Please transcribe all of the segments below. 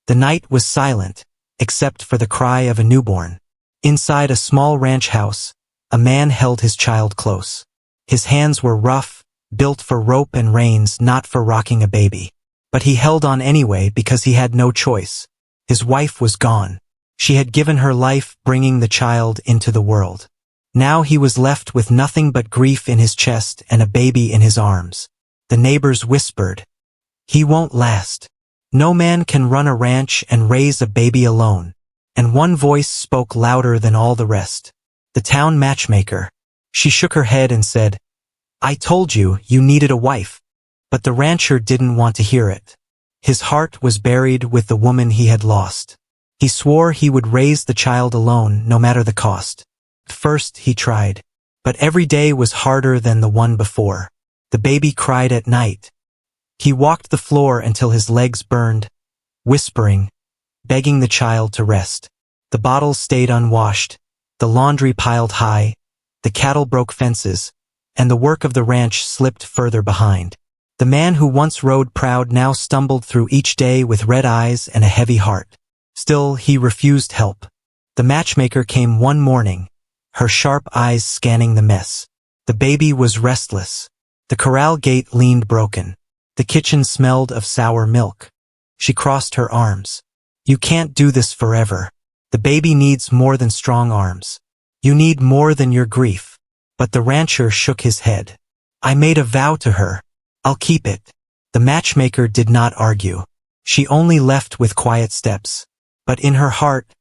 The night was silent, except for the cry of a newborn. Inside a small ranch house, a man held his child close. His hands were rough, built for rope and reins, not for rocking a baby. But he held on anyway because he had no choice. His wife was gone. She had given her life bringing the child into the world. Now he was left with nothing but grief in his chest and a baby in his arms. The neighbors whispered, "He won't last. No man can run a ranch and raise a baby alone." And one voice spoke louder than all the rest. The town matchmaker. She shook her head and said, "I told you, you needed a wife." But the rancher didn't want to hear it. His heart was buried with the woman he had lost. He swore he would raise the child alone, no matter the cost. First he tried, but every day was harder than the one before. The baby cried at night. He walked the floor until his legs burned, whispering, begging the child to rest. The bottles stayed unwashed, the laundry piled high, the cattle broke fences, and the work of the ranch slipped further behind. The man who once rode proud now stumbled through each day with red eyes and a heavy heart. Still, he refused help. The matchmaker came one morning, her sharp eyes scanning the mess. The baby was restless. The corral gate leaned broken. The kitchen smelled of sour milk. She crossed her arms. "You can't do this forever. The baby needs more than strong arms. You need more than your grief." But the rancher shook his head. "I made a vow to her. I'll keep it." The matchmaker did not argue. She only left with quiet steps. But in her heart,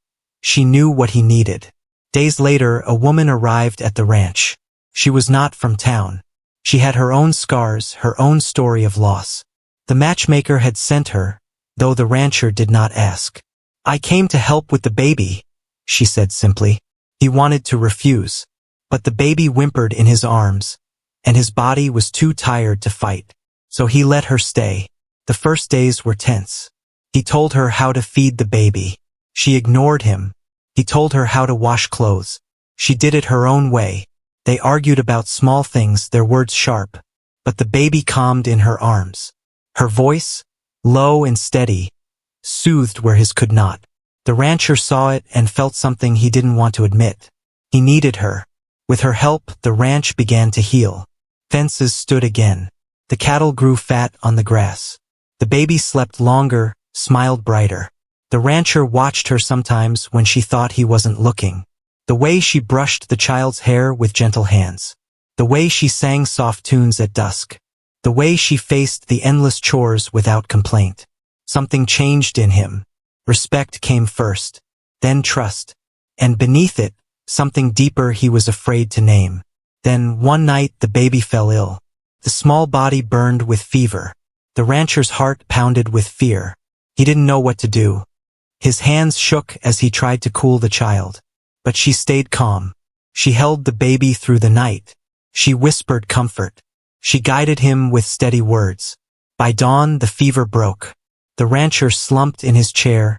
she knew what he needed. Days later, a woman arrived at the ranch. She was not from town. She had her own scars, her own story of loss. The matchmaker had sent her, though the rancher did not ask. "I came to help with the baby," she said simply. He wanted to refuse, but the baby whimpered in his arms, and his body was too tired to fight. So he let her stay. The first days were tense. He told her how to feed the baby. She ignored him. He told her how to wash clothes. She did it her own way. They argued about small things, their words sharp, but the baby calmed in her arms. Her voice, low and steady, soothed where his could not. The rancher saw it and felt something he didn't want to admit. He needed her. With her help, the ranch began to heal. Fences stood again. The cattle grew fat on the grass. The baby slept longer, smiled brighter. The rancher watched her sometimes when she thought he wasn't looking. The way she brushed the child's hair with gentle hands. The way she sang soft tunes at dusk. The way she faced the endless chores without complaint. Something changed in him. Respect came first, then trust. And beneath it, something deeper he was afraid to name. Then, one night, the baby fell ill. The small body burned with fever. The rancher's heart pounded with fear. He didn't know what to do. His hands shook as he tried to cool the child. But she stayed calm. She held the baby through the night. She whispered comfort. She guided him with steady words. By dawn, the fever broke. The rancher slumped in his chair,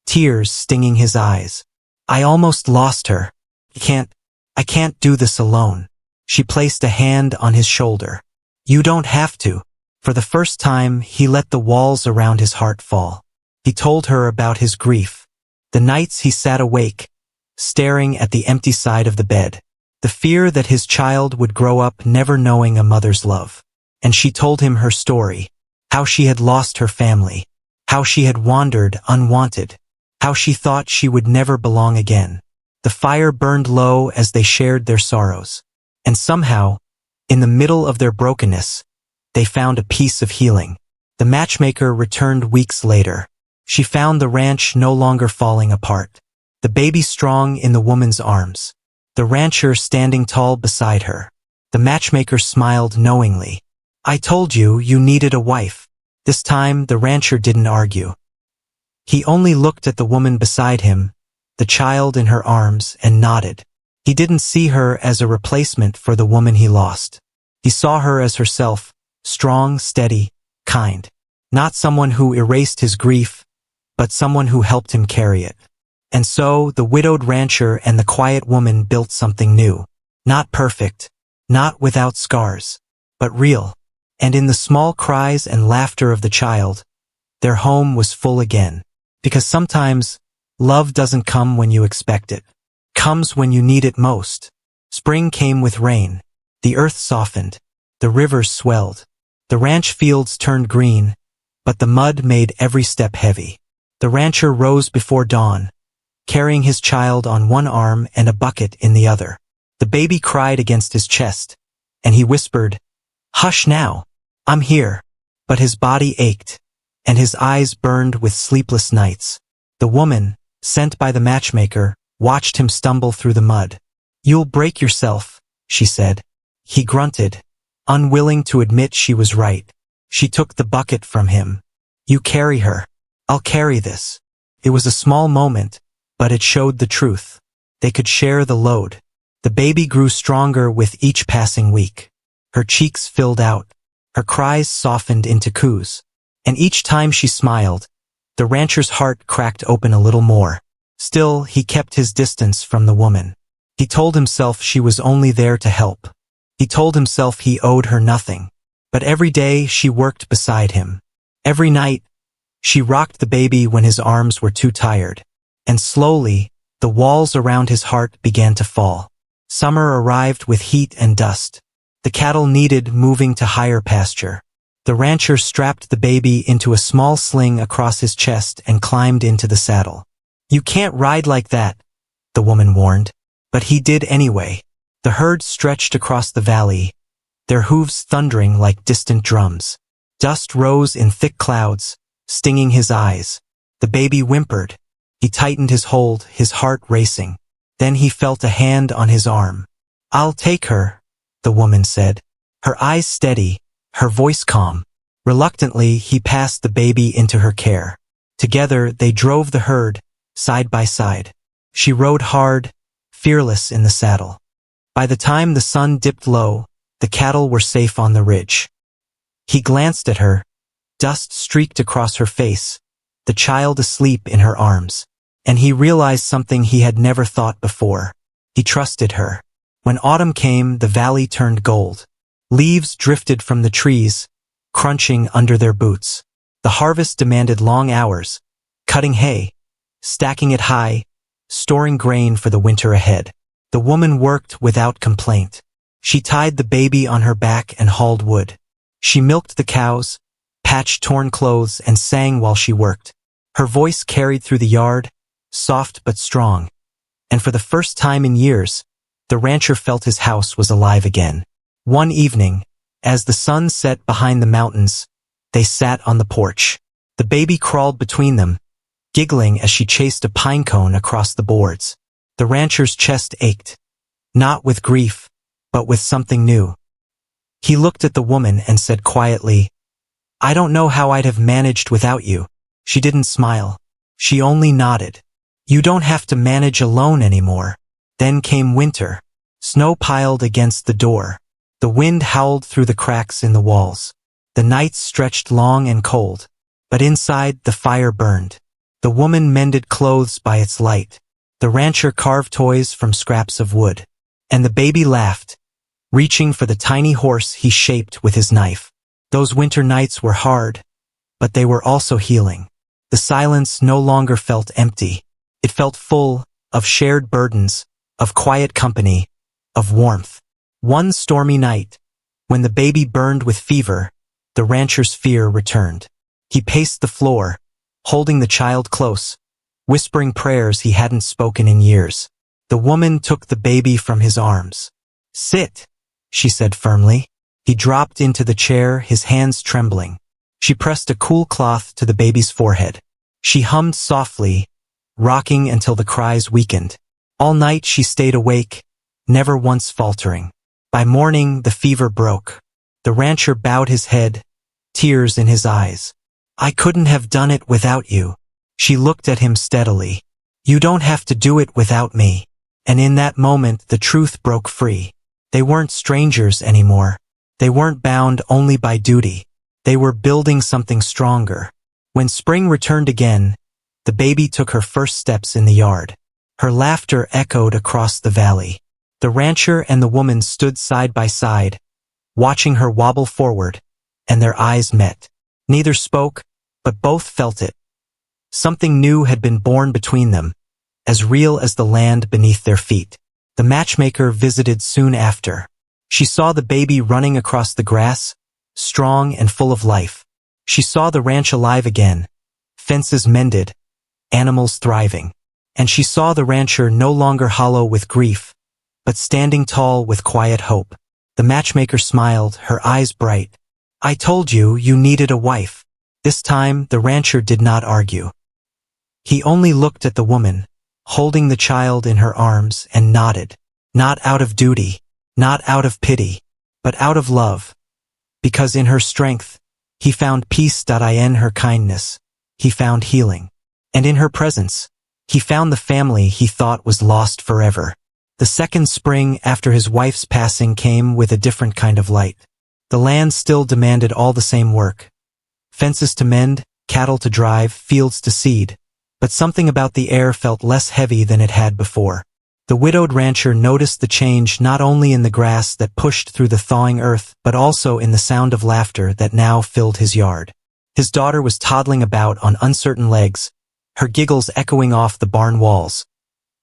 tears stinging his eyes. "I almost lost her. I can't do this alone." She placed a hand on his shoulder. "You don't have to." For the first time, he let the walls around his heart fall. He told her about his grief. The nights he sat awake, staring at the empty side of the bed. The fear that his child would grow up never knowing a mother's love. And she told him her story. How she had lost her family. How she had wandered unwanted. How she thought she would never belong again. The fire burned low as they shared their sorrows. And somehow, in the middle of their brokenness, they found a piece of healing. The matchmaker returned weeks later. She found the ranch no longer falling apart. The baby strong in the woman's arms. The rancher standing tall beside her. The matchmaker smiled knowingly. "I told you, you needed a wife." This time, the rancher didn't argue. He only looked at the woman beside him, the child in her arms, and nodded. He didn't see her as a replacement for the woman he lost. He saw her as herself, strong, steady, kind. Not someone who erased his grief, but someone who helped him carry it. And so, the widowed rancher and the quiet woman built something new. Not perfect, not without scars, but real. And in the small cries and laughter of the child, their home was full again. Because sometimes, love doesn't come when you expect it. Comes when you need it most. Spring came with rain. The earth softened. The rivers swelled. The ranch fields turned green, but the mud made every step heavy. The rancher rose before dawn, carrying his child on one arm and a bucket in the other. The baby cried against his chest, and he whispered, "Hush now, I'm here." But his body ached, and his eyes burned with sleepless nights. The woman, sent by the matchmaker, watched him stumble through the mud. "You'll break yourself," she said. He grunted, unwilling to admit she was right. She took the bucket from him. "You carry her. I'll carry this." It was a small moment, but it showed the truth. They could share the load. The baby grew stronger with each passing week. Her cheeks filled out. Her cries softened into coos. And each time she smiled, the rancher's heart cracked open a little more. Still, he kept his distance from the woman. He told himself she was only there to help. He told himself he owed her nothing. But every day she worked beside him. Every night, she rocked the baby when his arms were too tired. And slowly, the walls around his heart began to fall. Summer arrived with heat and dust. The cattle needed moving to higher pasture. The rancher strapped the baby into a small sling across his chest and climbed into the saddle. "You can't ride like that," the woman warned. But he did anyway. The herd stretched across the valley, their hooves thundering like distant drums. Dust rose in thick clouds, stinging his eyes. The baby whimpered. He tightened his hold, his heart racing. Then he felt a hand on his arm. "I'll take her," the woman said. Her eyes steady, her voice calm. Reluctantly, he passed the baby into her care. Together, they drove the herd, side by side. She rode hard, fearless in the saddle. By the time the sun dipped low, the cattle were safe on the ridge. He glanced at her. Dust streaked across her face, the child asleep in her arms. And he realized something he had never thought before. He trusted her. When autumn came, the valley turned gold. Leaves drifted from the trees, crunching under their boots. The harvest demanded long hours, cutting hay, stacking it high, storing grain for the winter ahead. The woman worked without complaint. She tied the baby on her back and hauled wood. She milked the cows, patched torn clothes, and sang while she worked. Her voice carried through the yard, soft but strong. And for the first time in years, the rancher felt his house was alive again. One evening, as the sun set behind the mountains, they sat on the porch. The baby crawled between them, giggling as she chased a pine cone across the boards. The rancher's chest ached, not with grief, but with something new. He looked at the woman and said quietly, "I don't know how I'd have managed without you." She didn't smile. She only nodded. "You don't have to manage alone anymore." Then came winter. Snow piled against the door. The wind howled through the cracks in the walls. The nights stretched long and cold. But inside, the fire burned. The woman mended clothes by its light. The rancher carved toys from scraps of wood. And the baby laughed, reaching for the tiny horse he shaped with his knife. Those winter nights were hard, but they were also healing. The silence no longer felt empty. It felt full of shared burdens, of quiet company, of warmth. One stormy night, when the baby burned with fever, the rancher's fear returned. He paced the floor, holding the child close, whispering prayers he hadn't spoken in years. The woman took the baby from his arms. "Sit," she said firmly. He dropped into the chair, his hands trembling. She pressed a cool cloth to the baby's forehead. She hummed softly, rocking until the cries weakened. All night she stayed awake, never once faltering. By morning, the fever broke. The rancher bowed his head, tears in his eyes. "I couldn't have done it without you." She looked at him steadily. "You don't have to do it without me." And in that moment, the truth broke free. They weren't strangers anymore. They weren't bound only by duty. They were building something stronger. When spring returned again, the baby took her first steps in the yard. Her laughter echoed across the valley. The rancher and the woman stood side by side, watching her wobble forward, and their eyes met. Neither spoke, but both felt it. Something new had been born between them, as real as the land beneath their feet. The matchmaker visited soon after. She saw the baby running across the grass, strong and full of life. She saw the ranch alive again, fences mended, animals thriving. And she saw the rancher no longer hollow with grief, but standing tall with quiet hope. The matchmaker smiled, her eyes bright. "I told you, you needed a wife." This time, the rancher did not argue. He only looked at the woman, holding the child in her arms, and nodded. Not out of duty, not out of pity, but out of love. Because in her strength, he found peace. In her kindness, he found healing. And in her presence, he found the family he thought was lost forever. The second spring after his wife's passing came with a different kind of light. The land still demanded all the same work. Fences to mend, cattle to drive, fields to seed. But something about the air felt less heavy than it had before. The widowed rancher noticed the change not only in the grass that pushed through the thawing earth, but also in the sound of laughter that now filled his yard. His daughter was toddling about on uncertain legs, her giggles echoing off the barn walls,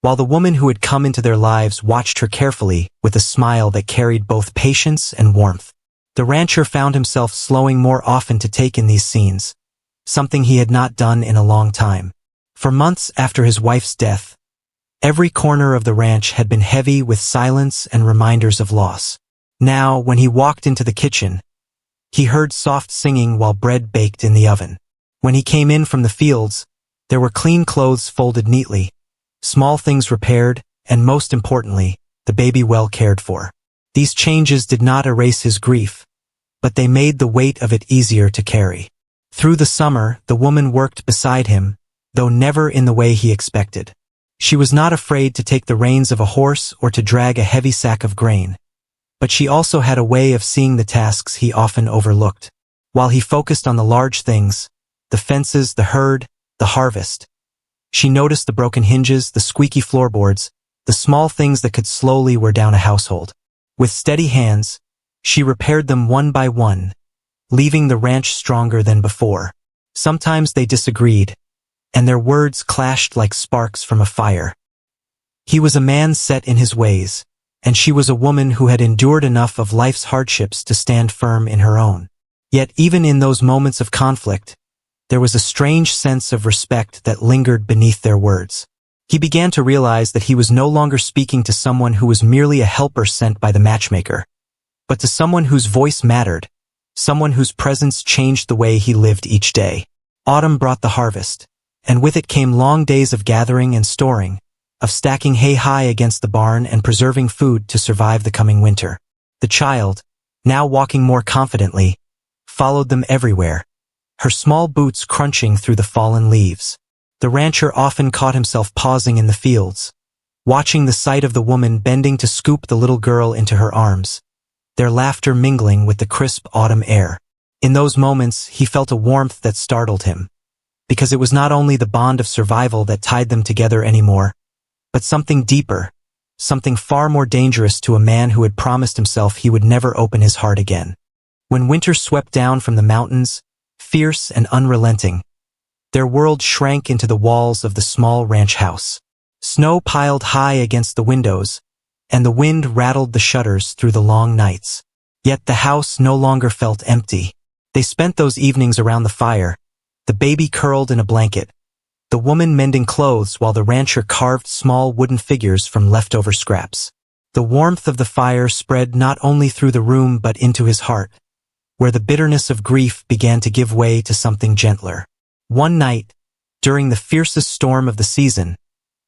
while the woman who had come into their lives watched her carefully with a smile that carried both patience and warmth. The rancher found himself slowing more often to take in these scenes, something he had not done in a long time. For months after his wife's death, every corner of the ranch had been heavy with silence and reminders of loss. Now, when he walked into the kitchen, he heard soft singing while bread baked in the oven. When he came in from the fields, there were clean clothes folded neatly, small things repaired, and most importantly, the baby well cared for. These changes did not erase his grief, but they made the weight of it easier to carry. Through the summer, the woman worked beside him, though never in the way he expected. She was not afraid to take the reins of a horse or to drag a heavy sack of grain. But she also had a way of seeing the tasks he often overlooked. While he focused on the large things, the fences, the herd, the harvest, she noticed the broken hinges, the squeaky floorboards, the small things that could slowly wear down a household. With steady hands, she repaired them one by one, leaving the ranch stronger than before. Sometimes they disagreed, and their words clashed like sparks from a fire. He was a man set in his ways, and she was a woman who had endured enough of life's hardships to stand firm in her own. Yet even in those moments of conflict, there was a strange sense of respect that lingered beneath their words. He began to realize that he was no longer speaking to someone who was merely a helper sent by the matchmaker, but to someone whose voice mattered, someone whose presence changed the way he lived each day. Autumn brought the harvest, and with it came long days of gathering and storing, of stacking hay high against the barn and preserving food to survive the coming winter. The child, now walking more confidently, followed them everywhere, her small boots crunching through the fallen leaves. The rancher often caught himself pausing in the fields, watching the sight of the woman bending to scoop the little girl into her arms, their laughter mingling with the crisp autumn air. In those moments, he felt a warmth that startled him, because it was not only the bond of survival that tied them together anymore, but something deeper, something far more dangerous to a man who had promised himself he would never open his heart again. When winter swept down from the mountains, fierce and unrelenting, their world shrank into the walls of the small ranch house. Snow piled high against the windows, and the wind rattled the shutters through the long nights. Yet the house no longer felt empty. They spent those evenings around the fire, the baby curled in a blanket, the woman mending clothes while the rancher carved small wooden figures from leftover scraps. The warmth of the fire spread not only through the room but into his heart, where the bitterness of grief began to give way to something gentler. One night, during the fiercest storm of the season,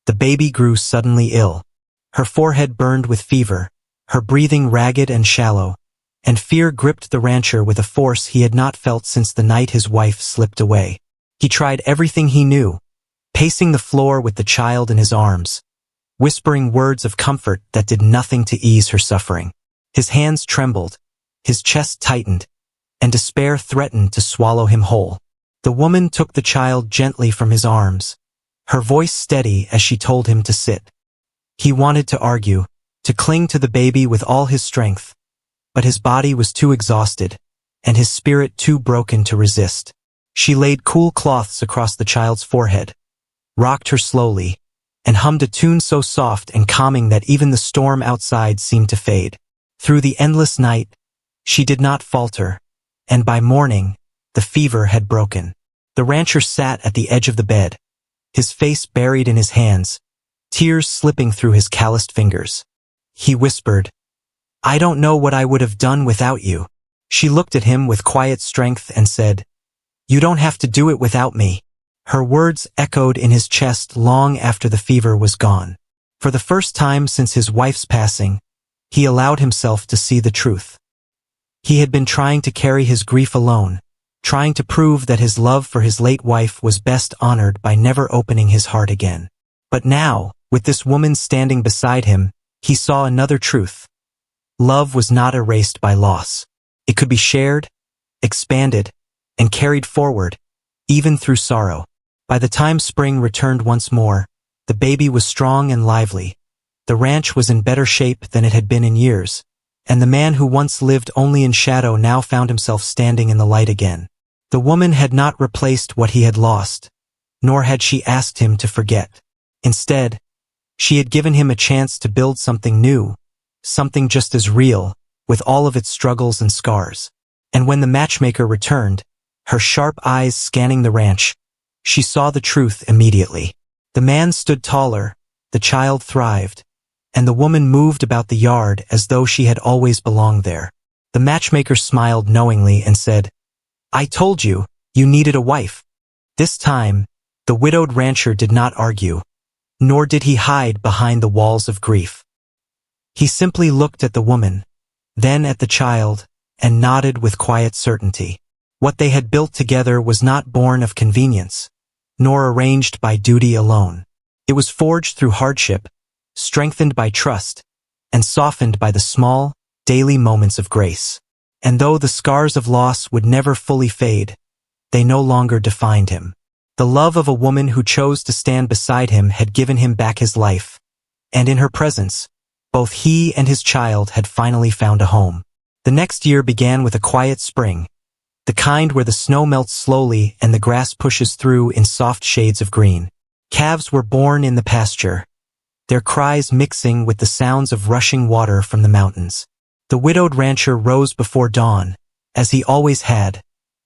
the baby grew suddenly ill. Her forehead burned with fever, her breathing ragged and shallow, and fear gripped the rancher with a force he had not felt since the night his wife slipped away. He tried everything he knew, pacing the floor with the child in his arms, whispering words of comfort that did nothing to ease her suffering. His hands trembled, his chest tightened, and despair threatened to swallow him whole. The woman took the child gently from his arms, her voice steady as she told him to sit. He wanted to argue, to cling to the baby with all his strength, but his body was too exhausted, and his spirit too broken to resist. She laid cool cloths across the child's forehead, rocked her slowly, and hummed a tune so soft and calming that even the storm outside seemed to fade. Through the endless night, she did not falter, and by morning, the fever had broken. The rancher sat at the edge of the bed, his face buried in his hands, tears slipping through his calloused fingers. He whispered, "I don't know what I would have done without you." She looked at him with quiet strength and said, "You don't have to do it without me." Her words echoed in his chest long after the fever was gone. For the first time since his wife's passing, he allowed himself to see the truth. He had been trying to carry his grief alone, trying to prove that his love for his late wife was best honored by never opening his heart again. But now, with this woman standing beside him, he saw another truth. Love was not erased by loss. It could be shared, expanded, and carried forward, even through sorrow. By the time spring returned once more, the baby was strong and lively. The ranch was in better shape than it had been in years, and the man who once lived only in shadow now found himself standing in the light again. The woman had not replaced what he had lost, nor had she asked him to forget. Instead, she had given him a chance to build something new, something just as real, with all of its struggles and scars. And when the matchmaker returned, her sharp eyes scanning the ranch, she saw the truth immediately. The man stood taller, the child thrived, and the woman moved about the yard as though she had always belonged there. The matchmaker smiled knowingly and said, "I told you, you needed a wife." This time, the widowed rancher did not argue, nor did he hide behind the walls of grief. He simply looked at the woman, then at the child, and nodded with quiet certainty. What they had built together was not born of convenience, nor arranged by duty alone. It was forged through hardship, strengthened by trust, and softened by the small, daily moments of grace. And though the scars of loss would never fully fade, they no longer defined him. The love of a woman who chose to stand beside him had given him back his life, and in her presence, both he and his child had finally found a home. The next year began with a quiet spring, the kind where the snow melts slowly and the grass pushes through in soft shades of green. Calves were born in the pasture, their cries mixing with the sounds of rushing water from the mountains. The widowed rancher rose before dawn, as he always had,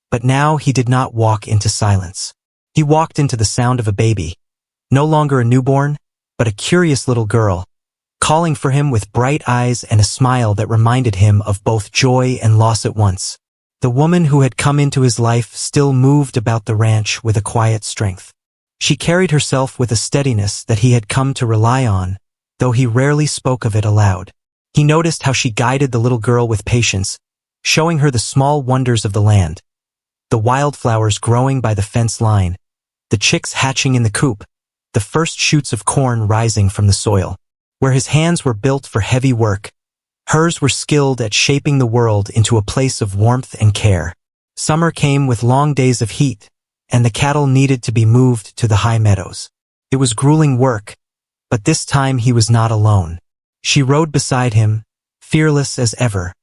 but now he did not walk into silence. He walked into the sound of a baby, no longer a newborn, but a curious little girl, calling for him with bright eyes and a smile that reminded him of both joy and loss at once. The woman who had come into his life still moved about the ranch with a quiet strength. She carried herself with a steadiness that he had come to rely on, though he rarely spoke of it aloud. He noticed how she guided the little girl with patience, showing her the small wonders of the land, the wildflowers growing by the fence line, the chicks hatching in the coop, the first shoots of corn rising from the soil. Where his hands were built for heavy work, hers were skilled at shaping the world into a place of warmth and care. Summer came with long days of heat, and the cattle needed to be moved to the high meadows. It was grueling work, but this time he was not alone. She rode beside him, fearless as ever,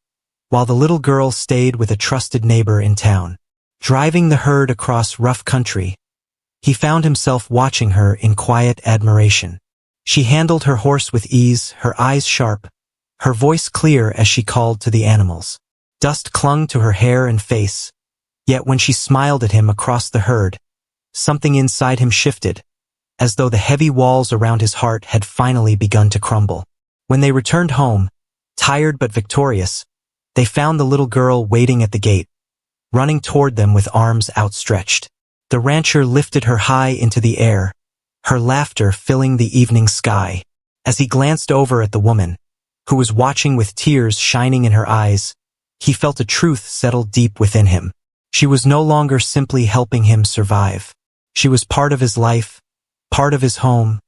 while the little girl stayed with a trusted neighbor in town. Driving the herd across rough country, he found himself watching her in quiet admiration. She handled her horse with ease, her eyes sharp, her voice clear as she called to the animals. Dust clung to her hair and face, yet when she smiled at him across the herd, something inside him shifted, as though the heavy walls around his heart had finally begun to crumble. When they returned home, tired but victorious, they found the little girl waiting at the gate, running toward them with arms outstretched. The rancher lifted her high into the air, her laughter filling the evening sky. As he glanced over at the woman, who was watching with tears shining in her eyes, he felt a truth settle deep within him. She was no longer simply helping him survive. She was part of his life, part of his home,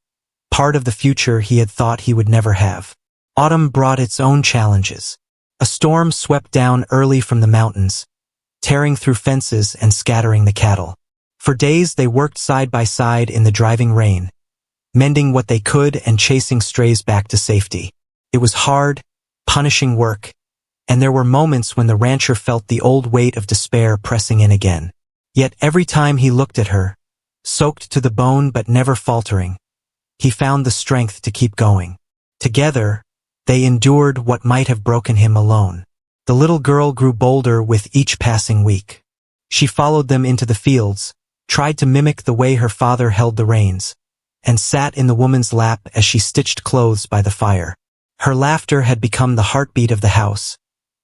part of the future he had thought he would never have. Autumn brought its own challenges. A storm swept down early from the mountains, tearing through fences and scattering the cattle. For days they worked side by side in the driving rain, mending what they could and chasing strays back to safety. It was hard, punishing work, and there were moments when the rancher felt the old weight of despair pressing in again. Yet every time he looked at her, soaked to the bone but never faltering, he found the strength to keep going. Together, they endured what might have broken him alone. The little girl grew bolder with each passing week. She followed them into the fields, tried to mimic the way her father held the reins, and sat in the woman's lap as she stitched clothes by the fire. Her laughter had become the heartbeat of the house,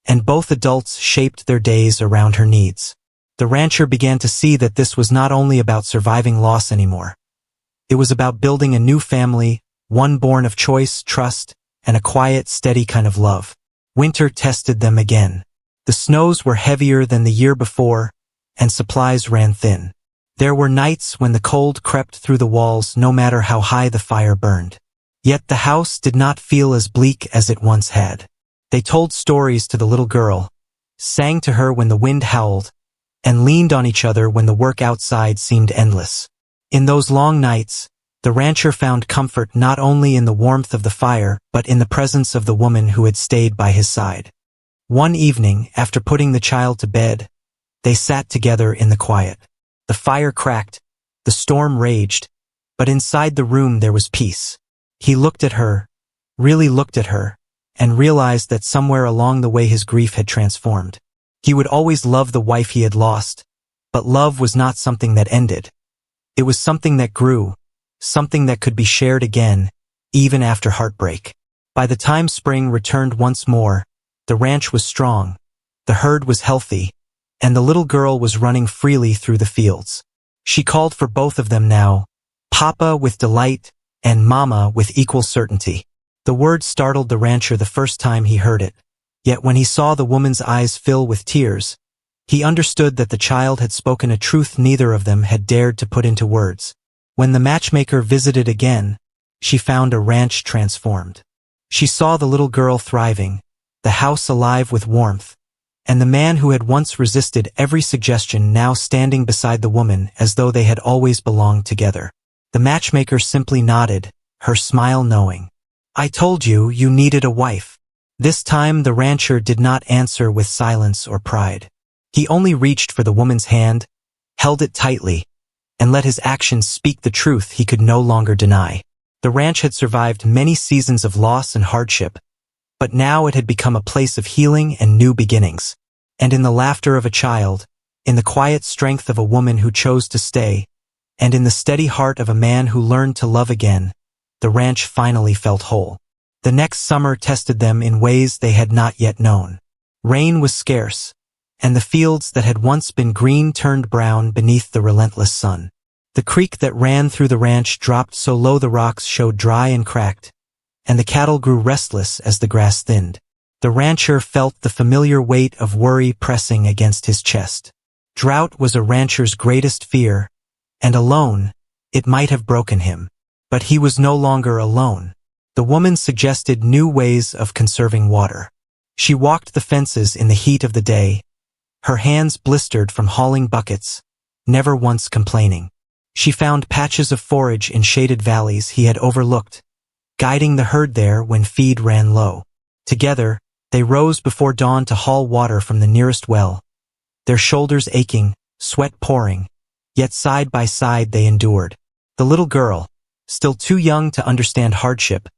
and both adults shaped their days around her needs. The rancher began to see that this was not only about surviving loss anymore. It was about building a new family, one born of choice, trust, and a quiet, steady kind of love. Winter tested them again. The snows were heavier than the year before, and supplies ran thin. There were nights when the cold crept through the walls no matter how high the fire burned. Yet the house did not feel as bleak as it once had. They told stories to the little girl, sang to her when the wind howled, and leaned on each other when the work outside seemed endless. In those long nights, the rancher found comfort not only in the warmth of the fire but in the presence of the woman who had stayed by his side. One evening, after putting the child to bed, they sat together in the quiet. The fire cracked, the storm raged, but inside the room there was peace. He looked at her, really looked at her, and realized that somewhere along the way his grief had transformed. He would always love the wife he had lost, but love was not something that ended. It was something that grew, something that could be shared again, even after heartbreak. By the time spring returned once more, the ranch was strong, the herd was healthy, and the little girl was running freely through the fields. She called for both of them now, Papa with delight, and Mama with equal certainty. The word startled the rancher the first time he heard it. Yet when he saw the woman's eyes fill with tears, he understood that the child had spoken a truth neither of them had dared to put into words. When the matchmaker visited again, she found a ranch transformed. She saw the little girl thriving, the house alive with warmth, and the man who had once resisted every suggestion now standing beside the woman as though they had always belonged together. The matchmaker simply nodded, her smile knowing. "I told you, you needed a wife." This time the rancher did not answer with silence or pride. He only reached for the woman's hand, held it tightly, and let his actions speak the truth he could no longer deny. The ranch had survived many seasons of loss and hardship, but now it had become a place of healing and new beginnings. And in the laughter of a child, in the quiet strength of a woman who chose to stay, and in the steady heart of a man who learned to love again, the ranch finally felt whole. The next summer tested them in ways they had not yet known. Rain was scarce, and the fields that had once been green turned brown beneath the relentless sun. The creek that ran through the ranch dropped so low the rocks showed dry and cracked, and the cattle grew restless as the grass thinned. The rancher felt the familiar weight of worry pressing against his chest. Drought was a rancher's greatest fear, and alone, it might have broken him. But he was no longer alone. The woman suggested new ways of conserving water. She walked the fences in the heat of the day, her hands blistered from hauling buckets, never once complaining. She found patches of forage in shaded valleys he had overlooked, guiding the herd there when feed ran low. Together, they rose before dawn to haul water from the nearest well, their shoulders aching, sweat pouring, yet side by side they endured. The little girl, still too young to understand hardship,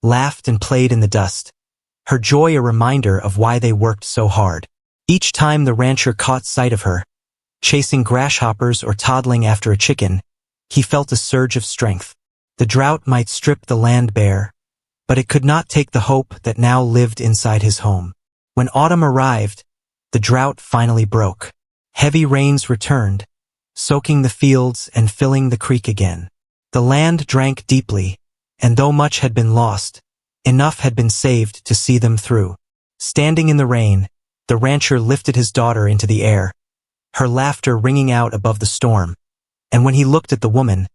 laughed and played in the dust, her joy a reminder of why they worked so hard. Each time the rancher caught sight of her, chasing grasshoppers or toddling after a chicken, he felt a surge of strength. The drought might strip the land bare, but it could not take the hope that now lived inside his home. When autumn arrived, the drought finally broke. Heavy rains returned, soaking the fields and filling the creek again. The land drank deeply, and though much had been lost, enough had been saved to see them through. Standing in the rain, the rancher lifted his daughter into the air, her laughter ringing out above the storm, and when he looked at the woman,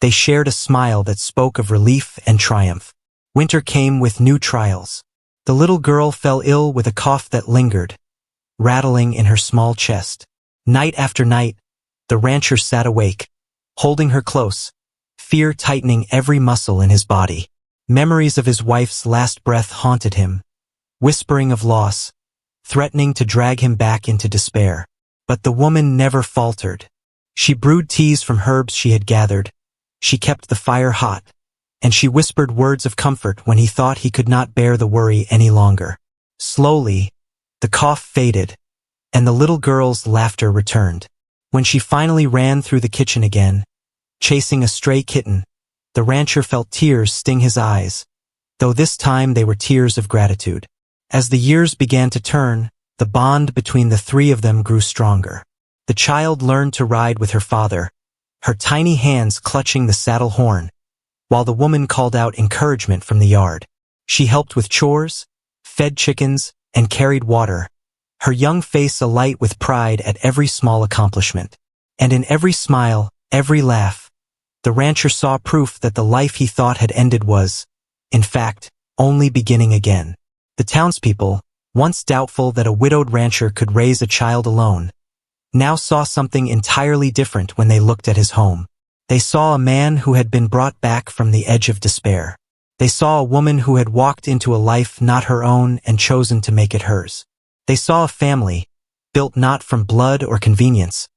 they shared a smile that spoke of relief and triumph. Winter came with new trials. The little girl fell ill with a cough that lingered, rattling in her small chest. Night after night, the rancher sat awake, holding her close, fear tightening every muscle in his body. Memories of his wife's last breath haunted him, whispering of loss, threatening to drag him back into despair. But the woman never faltered. She brewed teas from herbs she had gathered. She kept the fire hot, and she whispered words of comfort when he thought he could not bear the worry any longer. Slowly, the cough faded, and the little girl's laughter returned. When she finally ran through the kitchen again, chasing a stray kitten, the rancher felt tears sting his eyes, though this time they were tears of gratitude. As the years began to turn, the bond between the three of them grew stronger. The child learned to ride with her father, her tiny hands clutching the saddle horn, while the woman called out encouragement from the yard. She helped with chores, fed chickens, and carried water, her young face alight with pride at every small accomplishment. And in every smile, every laugh, the rancher saw proof that the life he thought had ended was, in fact, only beginning again. The townspeople, once doubtful that a widowed rancher could raise a child alone, now saw something entirely different when they looked at his home. They saw a man who had been brought back from the edge of despair. They saw a woman who had walked into a life not her own and chosen to make it hers. They saw a family, built not from blood or convenience,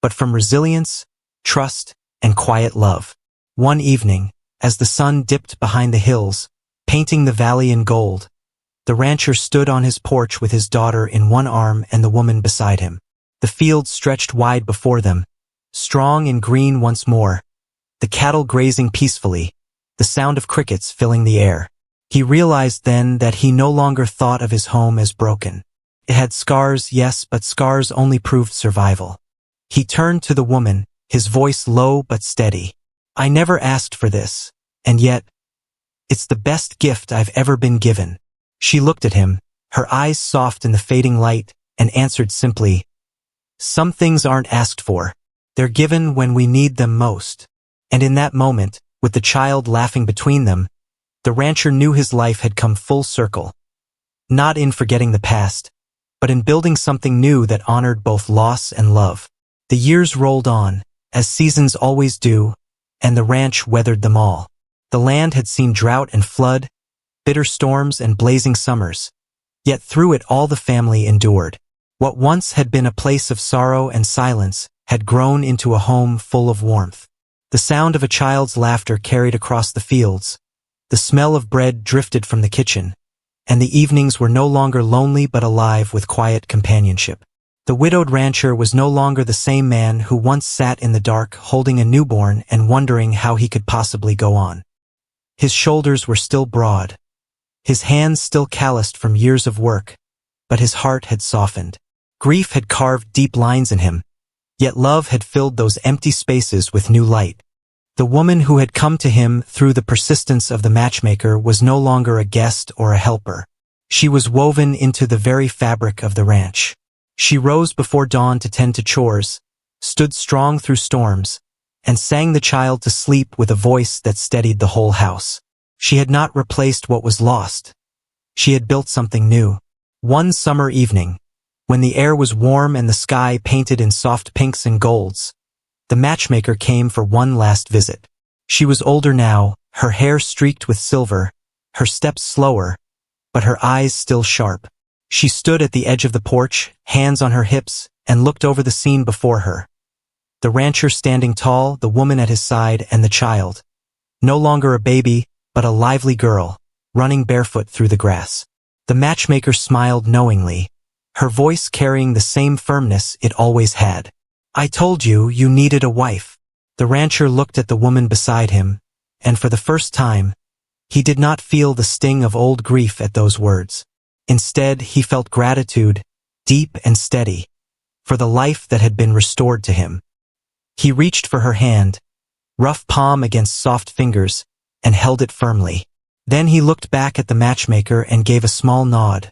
but from resilience, trust, and quiet love. One evening, as the sun dipped behind the hills, painting the valley in gold, the rancher stood on his porch with his daughter in one arm and the woman beside him. The fields stretched wide before them, strong and green once more, the cattle grazing peacefully, the sound of crickets filling the air. He realized then that he no longer thought of his home as broken. It had scars, yes, but scars only proved survival. He turned to the woman, his voice low but steady. "I never asked for this, and yet, it's the best gift I've ever been given." She looked at him, her eyes soft in the fading light, and answered simply, "Some things aren't asked for. They're given when we need them most." And in that moment, with the child laughing between them, the rancher knew his life had come full circle. Not in forgetting the past, but in building something new that honored both loss and love. The years rolled on, as seasons always do, and the ranch weathered them all. The land had seen drought and flood, bitter storms and blazing summers, yet through it all the family endured. What once had been a place of sorrow and silence had grown into a home full of warmth. The sound of a child's laughter carried across the fields, the smell of bread drifted from the kitchen, and the evenings were no longer lonely but alive with quiet companionship. The widowed rancher was no longer the same man who once sat in the dark holding a newborn and wondering how he could possibly go on. His shoulders were still broad, his hands still calloused from years of work, but his heart had softened. Grief had carved deep lines in him, yet love had filled those empty spaces with new light. The woman who had come to him through the persistence of the matchmaker was no longer a guest or a helper. She was woven into the very fabric of the ranch. She rose before dawn to tend to chores, stood strong through storms, and sang the child to sleep with a voice that steadied the whole house. She had not replaced what was lost. She had built something new. One summer evening, when the air was warm and the sky painted in soft pinks and golds, the matchmaker came for one last visit. She was older now, her hair streaked with silver, her steps slower, but her eyes still sharp. She stood at the edge of the porch, hands on her hips, and looked over the scene before her. The rancher standing tall, the woman at his side, and the child. No longer a baby, but a lively girl, running barefoot through the grass. The matchmaker smiled knowingly, her voice carrying the same firmness it always had. "I told you you needed a wife." The rancher looked at the woman beside him, and for the first time, he did not feel the sting of old grief at those words. Instead, he felt gratitude, deep and steady, for the life that had been restored to him. He reached for her hand, rough palm against soft fingers, and held it firmly. Then he looked back at the matchmaker and gave a small nod,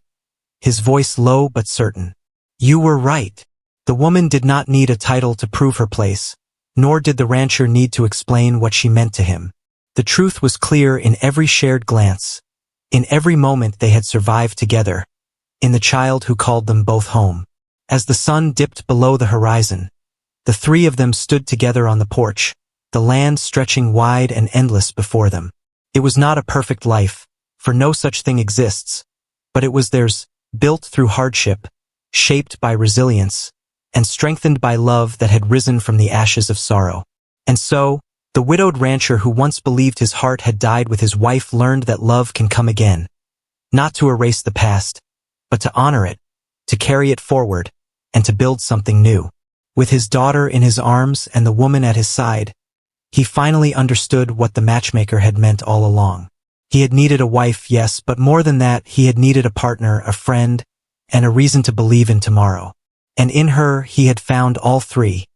his voice low but certain. "You were right." The woman did not need a title to prove her place, nor did the rancher need to explain what she meant to him. The truth was clear in every shared glance, in every moment they had survived together, in the child who called them both home. As the sun dipped below the horizon, the three of them stood together on the porch, the land stretching wide and endless before them. It was not a perfect life, for no such thing exists, but it was theirs, built through hardship, shaped by resilience, and strengthened by love that had risen from the ashes of sorrow. And so, the widowed rancher who once believed his heart had died with his wife learned that love can come again, not to erase the past, but to honor it, to carry it forward, and to build something new. With his daughter in his arms and the woman at his side, he finally understood what the matchmaker had meant all along. He had needed a wife, yes, but more than that, he had needed a partner, a friend, and a reason to believe in tomorrow. And in her, he had found all three.